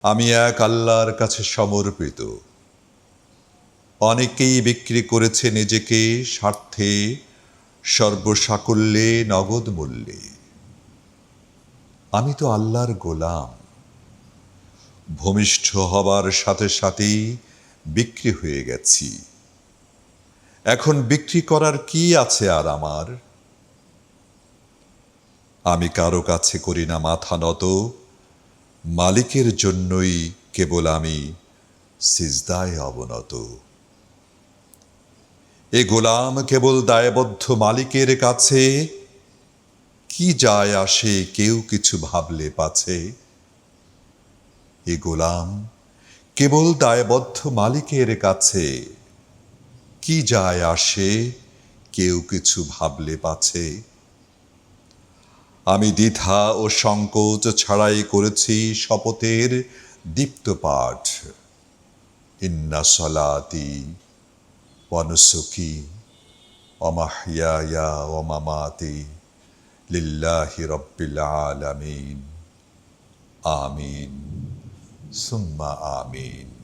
আমি এক আল্লাহর কাছে সমর্পিত। অনেকেই বিক্রি করেছে নিজেকে স্বার্থে, সর্বসাকুল্যে, নগদ মূল্যে। আমি তো আল্লাহর গোলাম। ভূমিষ্ঠ হবার সাথে সাথেই বিক্রি হয়ে গেছি। এখন বিক্রি করার কি আছে আর আমার? আমি কারো কাছে করি না মাথা নত, মালিকের জন্যই কেবল আমি সিজদায় অবনত। এ গোলাম কেবল দায়বদ্ধ মালিকের কাছে, কি যায় আসে কেউ কিছু ভাবলে পাছে। এ গোলাম কেবল দায়বদ্ধ মালিকের কাছে, কি যায় আসে কেউ কিছু ভাবলে পাছে। আমি দ্বিধা ও সংকোচ ছাড়াই করেছি শপথের দীপ্ত পাঠ। ইন্না সলাতি ওয়া নুসুকি ওয়া মাহইয়ায়া ওয়া মামাতি লিল্লাহি রাব্বিল আলামিন। আমিন সুম্মা আমিন।